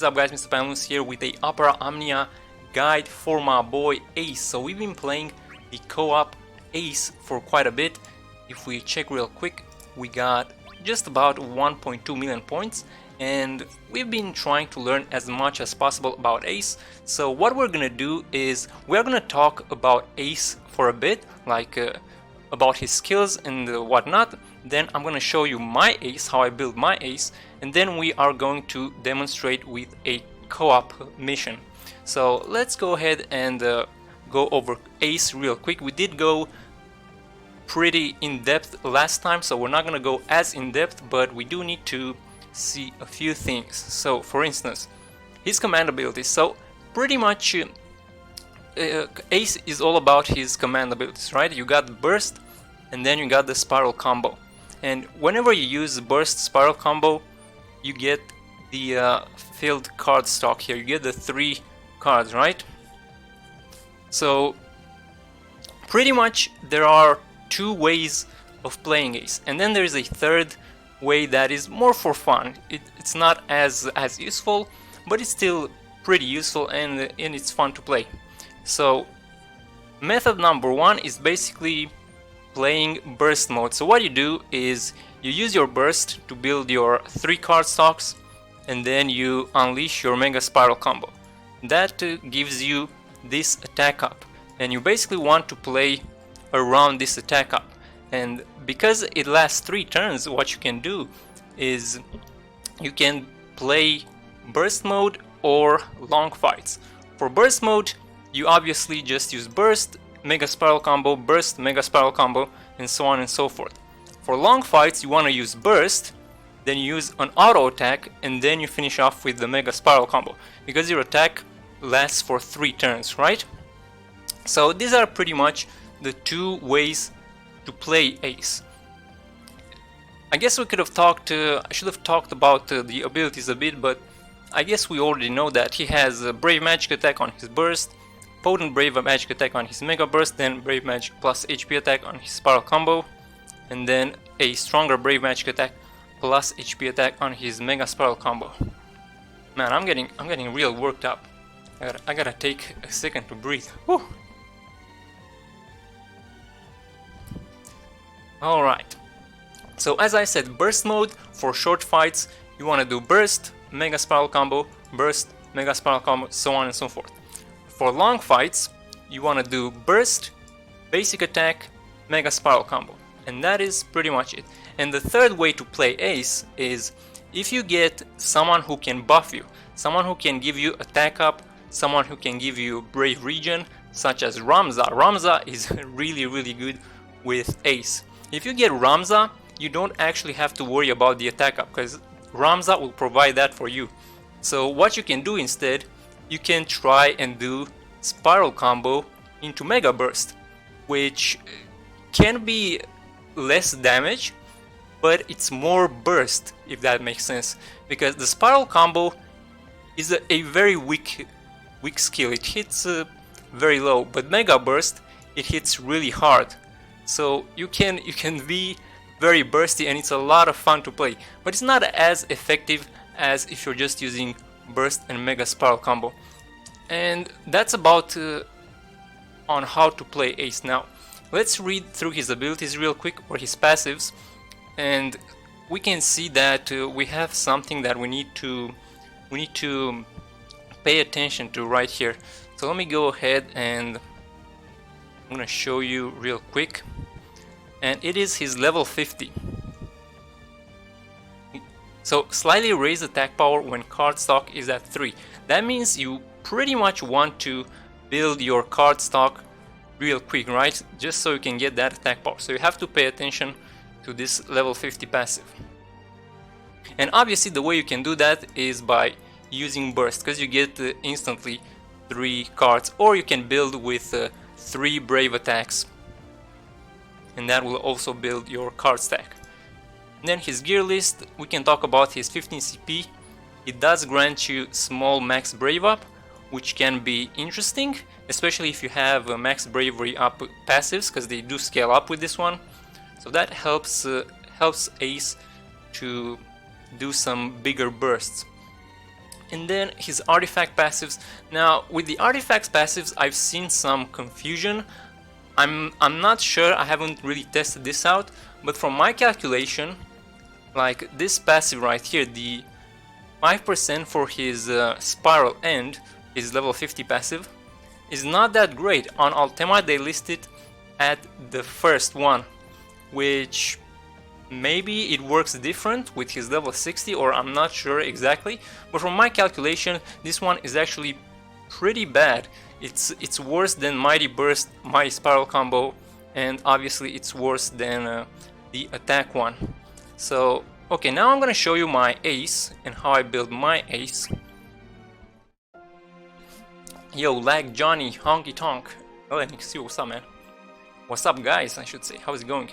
What's up guys, MrPantaloons here with a Opera Omnia guide for my boy Ace. So we've been playing the co-op Ace for quite a bit. If we check real quick, we got just about 1.2 million points and we've been trying to learn as much as possible about Ace. So what we're gonna do is we're gonna talk about Ace for a bit, like about his skills and whatnot. Then I'm gonna show you my Ace, how I build my Ace, and then we are going to demonstrate with a co-op mission. So let's go ahead and go over Ace real quick. We did go pretty in depth last time, so we're not gonna go as in depth, but we do need to see a few things. So for instance, his command abilities. So pretty much Ace is all about his command abilities, right? You got burst and then you got the spiral combo, and whenever you use burst spiral combo you get the filled card stock here. You get the 3 cards, right? So pretty much there are 2 ways of playing Ace, and then there's a third way that is more for fun. It's not as useful, but it's still pretty useful and it's fun to play. So method number 1 is basically playing burst mode. So what you do is you use your burst to build your 3 card stocks, and then you unleash your mega spiral combo. That gives you this attack up, and you basically want to play around this attack up. And because it lasts 3 turns, what you can do is you can play burst mode or long fights. For burst mode you obviously just use burst, mega spiral combo, burst, mega spiral combo, and so on and so forth. For long fights you want to use burst, then you use an auto attack, and then you finish off with the mega spiral combo, because your attack lasts for 3 turns, right? So these are pretty much the 2 ways to play Ace. I guess we could have talked, I should have talked about the abilities a bit, but I guess we already know that he has a Brave Magic attack on his burst, Potent Brave Magic attack on his Mega Burst, then Brave Magic plus HP attack on his Spiral Combo, and then a stronger Brave Magic attack plus HP attack on his Mega Spiral Combo. Man, I'm getting real worked up. I gotta take a second to breathe. Whew. Alright, so as I said, burst mode for short fights, you want to do burst, mega spiral combo, burst, mega spiral combo, so on and so forth. For long fights, you want to do burst, basic attack, mega spiral combo, and that is pretty much it. And the third way to play Ace is if you get someone who can buff you, someone who can give you attack up, someone who can give you brave regen, such as Ramza. Ramza is really good with Ace. If you get Ramza, you don't actually have to worry about the attack up, because Ramza will provide that for you. So what you can do instead, you can try and do spiral combo into Mega Burst, which can be less damage, but it's more burst, if that makes sense, because the spiral combo is a very weak skill. It hits very low, but Mega Burst, it hits really hard. So you can be very bursty, and it's a lot of fun to play, but it's not as effective as if you're just using burst and mega spiral combo. And that's about on how to play Ace. Now let's read through his abilities real quick, or his passives, and we can see that we have something that we need to pay attention to right here. So let me go ahead and I'm gonna show you real quick, and it is his level 50. So slightly raise attack power when card stock is at 3. That means you pretty much want to build your card stock real quick, right? Just so you can get that attack power. So you have to pay attention to this level 50 passive. And obviously the way you can do that is by using burst, because you get instantly 3 cards, or you can build with 3 brave attacks, and that will also build your card stack. And then his gear list, we can talk about his 15 CP. It does grant you small max brave up, which can be interesting, especially if you have max bravery up passives, because they do scale up with this one. So that helps Ace to do some bigger bursts. And then his artifact passives. Now with the artifacts passives I've seen some confusion. I'm not sure, I haven't really tested this out, but from my calculation, like this passive right here, the 5% for his spiral end, his level 50 passive, is not that great. On Ultima they list it at the first one, which maybe it works different with his level 60, or I'm not sure exactly, but from my calculation this one is actually pretty bad. It's worse than Mighty Burst, Mighty Spiral combo, and obviously it's worse than the attack one. So okay, now I'm gonna show you my ace and how I build my ace. Yo, Lag Johnny, honky tonk. Oh, NXT, what's up, man? What's up, guys, I should say. How's it going?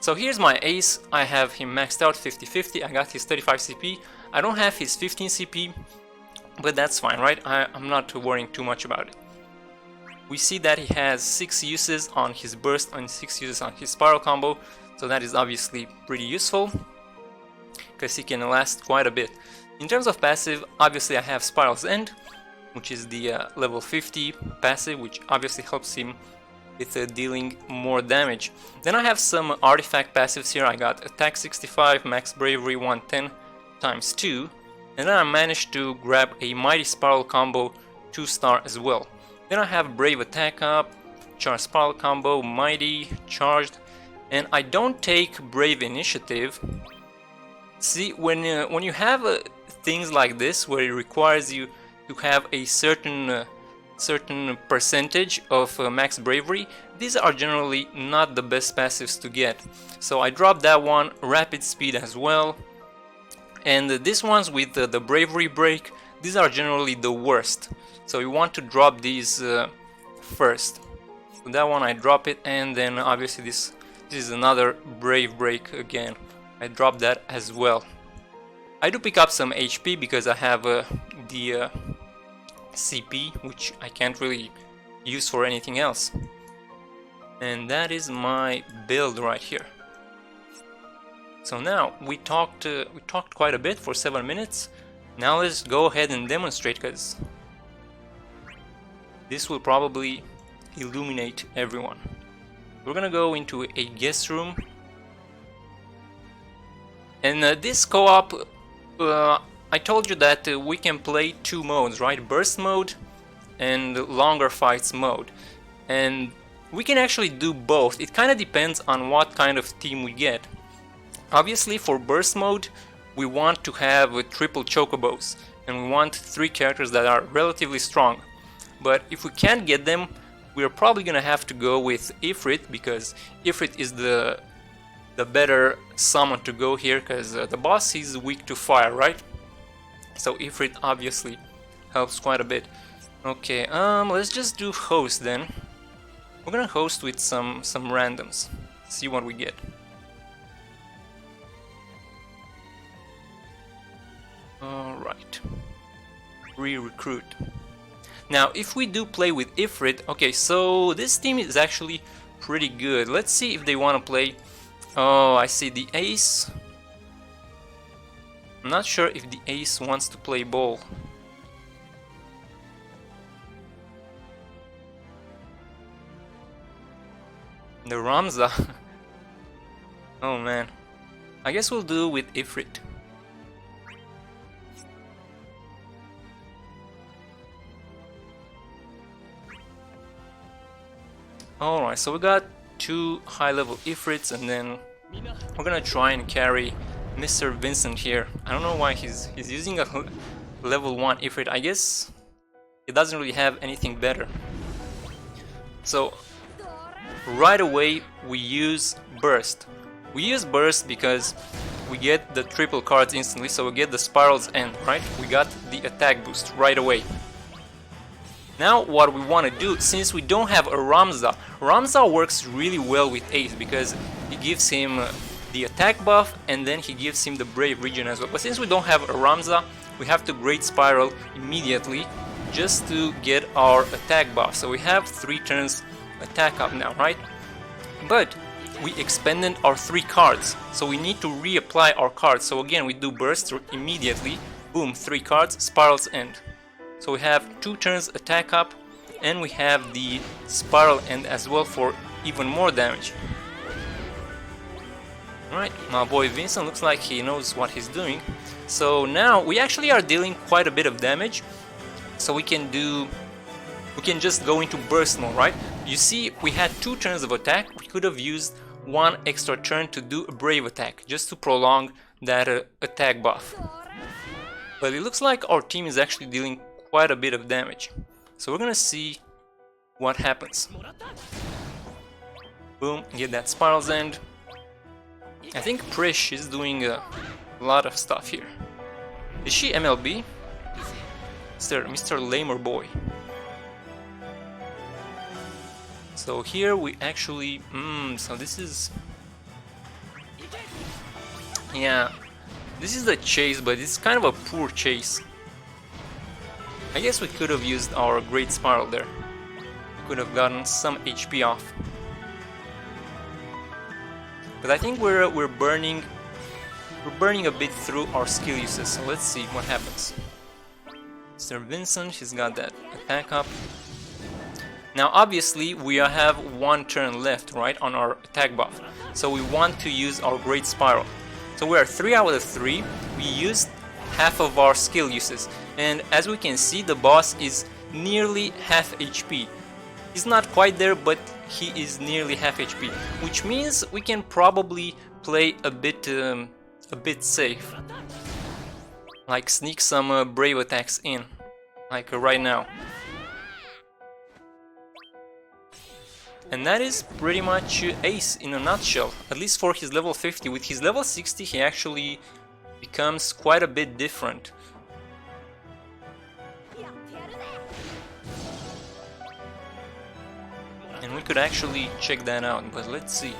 So here's my ace. I have him maxed out 50-50. I got his 35 CP. I don't have his 15 CP, but that's fine, right? I'm not worrying too much about it. We see that he has 6 uses on his burst and 6 uses on his spiral combo, so that is obviously pretty useful, because he can last quite a bit. In terms of passive, obviously I have Spiral's End, which is the level 50 passive, which obviously helps him with dealing more damage. Then I have some artifact passives here. I got Attack 65, Max Bravery 110 times 2, and then I managed to grab a Mighty Spiral combo 2-star as well. Then I have Brave Attack up, Charged Spiral combo, Mighty, Charged, and I don't take Brave Initiative. See, when you have things like this where it requires you to have a certain percentage of max bravery, these are generally not the best passives to get. So I dropped that one, rapid speed as well, and these ones with the bravery break, these are generally the worst. So you want to drop these first. So that one I drop it, and then obviously this is another brave break again. I drop that as well. I do pick up some HP because I have the CP, which I can't really use for anything else. And that is my build right here. So now we talked quite a bit for 7 minutes. Now let's go ahead and demonstrate, because this will probably illuminate everyone. We're gonna go into a guest room, and this co-op, I told you that we can play 2 modes, right? Burst mode and longer fights mode, and we can actually do both. It kind of depends on what kind of team we get. Obviously for burst mode we want to have triple chocobos, and we want 3 characters that are relatively strong, but if we can't get them, we're probably gonna have to go with Ifrit, because Ifrit is the better summon to go here, because the boss is weak to fire, right? So Ifrit obviously helps quite a bit. Okay, let's just do host then. We're gonna host with some randoms, see what we get. Alright, re-recruit. Now if we do play with Ifrit, okay, so this team is actually pretty good. Let's see if they want to play. Oh, I see the ace. I'm not sure if the ace wants to play ball. The Ramza. Oh man, I guess we'll do with Ifrit. Alright, so we got 2 high-level Ifrits, and then we're gonna try and carry Mr. Vincent here. I don't know why he's using a level 1 Ifrit. I guess he doesn't really have anything better. So right away we use Burst. We use Burst because we get the triple cards instantly, so we get the Spiral's End, right? We got the attack boost right away. Now what we want to do, since we don't have a Ramza, Ramza works really well with Ace because he gives him the attack buff and then he gives him the Brave region as well. But since we don't have a Ramza, we have to Great Spiral immediately just to get our attack buff. So we have 3 turns attack up now, right? But we expended our 3 cards, so we need to reapply our cards. So again, we do Burst immediately, Boom, 3 cards, Spiral's End. So we have 2 turns attack up, and we have the Spiral End as well for even more damage. Alright, my boy Vincent looks like he knows what he's doing. So now we actually are dealing quite a bit of damage. So we can just go into burst mode, right? You see, we had 2 turns of attack. We could have used 1 extra turn to do a brave attack, just to prolong that attack buff. But it looks like our team is actually dealing quite a bit of damage. So we're gonna see what happens. Boom, get that Spiral's End. I think Prish is doing a lot of stuff here. Is she MLB? Mr. Lamer Boy. So here we actually... so this is... Yeah, this is the chase, but it's kind of a poor chase. I guess we could have used our Great Spiral there. We could have gotten some HP off. But I think we're burning a bit through our skill uses, so let's see what happens. Mr. Vincent, he's got that attack up. Now obviously we have 1 turn left, right, on our attack buff. So we want to use our Great Spiral. So we are 3 out of 3. We used half of our skill uses. And as we can see, the boss is nearly half HP. He's not quite there, but he is nearly half HP, which means we can probably play a bit safe, like sneak some brave attacks in, like right now. And that is pretty much Ace in a nutshell, at least for his level 50. With his level 60 he actually becomes quite a bit different. And we could actually check that out, but let's see.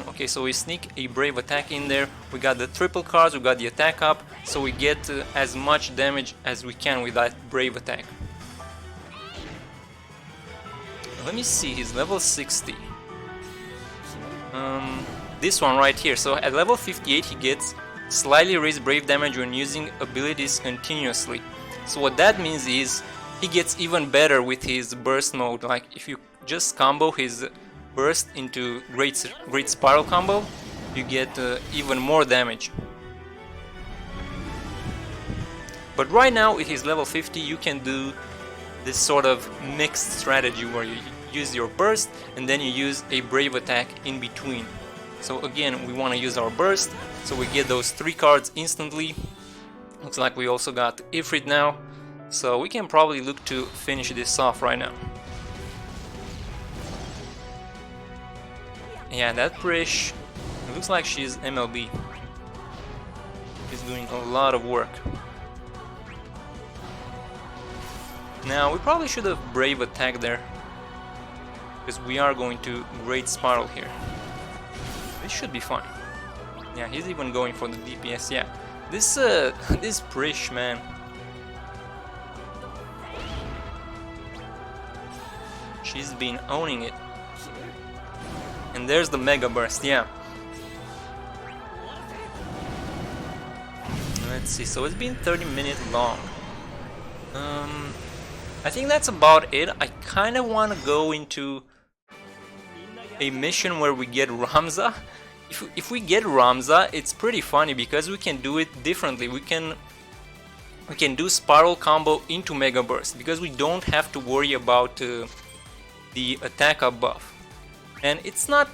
Okay, so we sneak a brave attack in there. We got the triple cards, we got the attack up, so we get as much damage as we can with that brave attack. Let me see, he's level 60. This one right here. So at level 58 he gets slightly raised brave damage when using abilities continuously. So what that means is he gets even better with his burst mode. Like if you just combo his burst into great spiral combo, you get even more damage. But right now with his level 50 you can do this sort of mixed strategy where you use your burst and then you use a brave attack in between. So again, we want to use our burst, so we get those 3 cards instantly. Looks like we also got Ifrit now, so we can probably look to finish this off right now. Yeah, that Prish, it looks like she's MLB. She's doing a lot of work. Now we probably should have brave attack there, because we are going to great spiral here. This should be fine. Yeah, he's even going for the DPS. Yeah, this this Prish, man. She's been owning it. And there's the Mega Burst. Yeah. Let's see. So it's been 30 minutes long. I think that's about it. I kind of want to go into a mission where we get Ramza. If we get Ramza, it's pretty funny because we can do it differently. We can do spiral combo into Mega Burst because we don't have to worry about the attack up buff. And it's not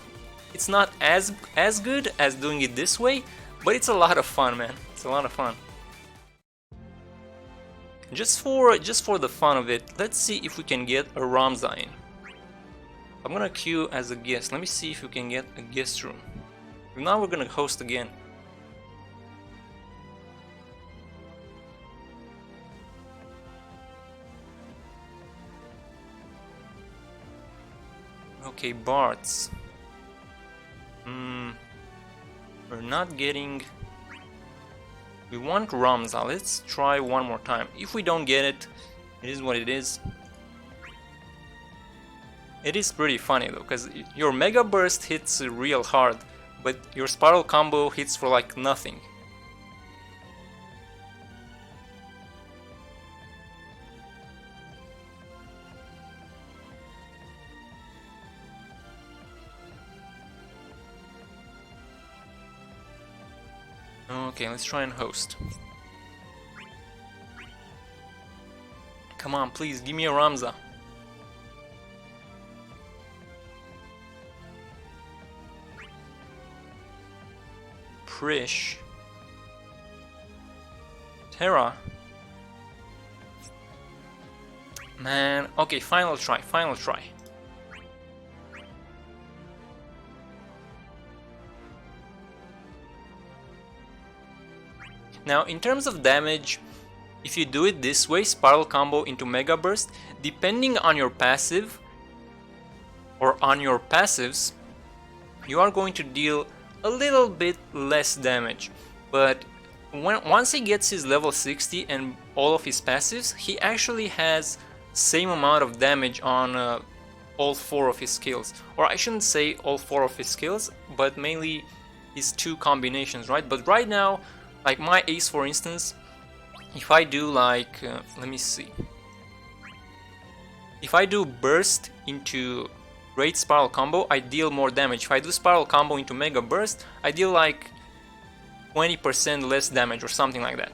as good as doing it this way, but it's a lot of fun, man. It's a lot of fun. Just for the fun of it, let's see if we can get a Ramza in. I'm gonna queue as a guest. Let me see if we can get a guest room. If not, we're gonna host again. Okay, Bards. We're not getting... We want Ramza. Let's try one more time. If we don't get it, it is what it is. It is pretty funny though, because your Mega Burst hits real hard, but your Spiral combo hits for like nothing. Okay, let's try and host. Come on, please, give me a Ramza. Prish. Terra. Man, okay, final try, final try. Now, in terms of damage, if you do it this way, spiral combo into Mega Burst, depending on your passive or on your passives, you are going to deal a little bit less damage. But once he gets his level 60 and all of his passives, he actually has same amount of damage on all 4 of his skills. Or I shouldn't say all 4 of his skills, but mainly his 2 combinations, right? But right now, like my ace for instance, if I do like, let me see. If I do burst into great spiral combo, I deal more damage. If I do spiral combo into mega burst, I deal like 20% less damage or something like that.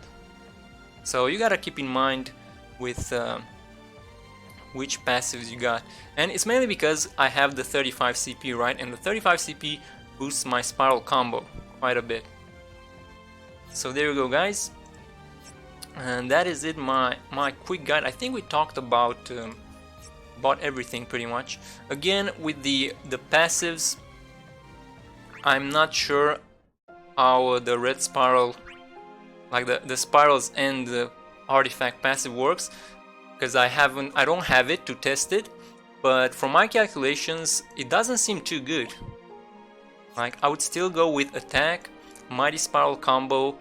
So you gotta keep in mind with which passives you got. And it's mainly because I have the 35 CP, right? And the 35 CP boosts my spiral combo quite a bit. So there you go, guys. And that is it, my quick guide. I think we talked about everything pretty much. Again, with the passives, I'm not sure how the red spiral, like the spirals and the artifact passive works, because I don't have it to test it. But from my calculations, it doesn't seem too good. Like, I would still go with attack, mighty spiral combo,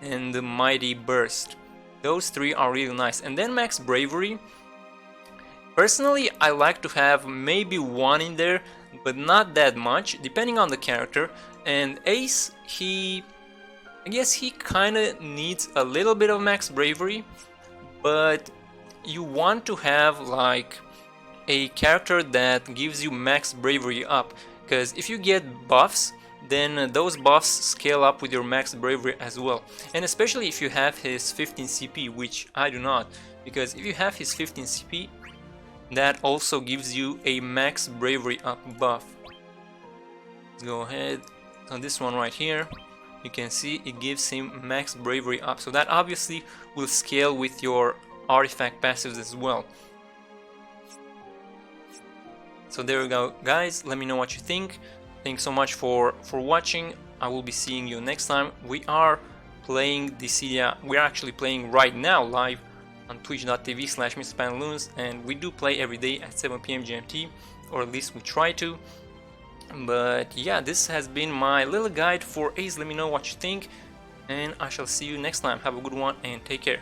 and the mighty burst. Those 3 are really nice. And then max bravery. Personally, I like to have maybe 1 in there, but not that much, depending on the character. And Ace, I guess he kinda needs a little bit of max bravery, but you want to have like a character that gives you max bravery up, because if you get buffs, then those buffs scale up with your max bravery as well. And especially if you have his 15 CP, which I do not, because if you have his 15 CP, that also gives you a max bravery up buff. Let's go ahead on this one right here. You can see it gives him max bravery up, so that obviously will scale with your artifact passives as well. So there we go, guys. Let me know what you think. Thanks so much for watching. I will be seeing you next time. We are playing Dissidia. We're actually playing right now live on twitch.tv/MrPantaloons, and we do play every day at 7 PM GMT, or at least we try to. But yeah, this has been my little guide for Ace. Let me know what you think, and I shall see you next time. Have a good one and take care.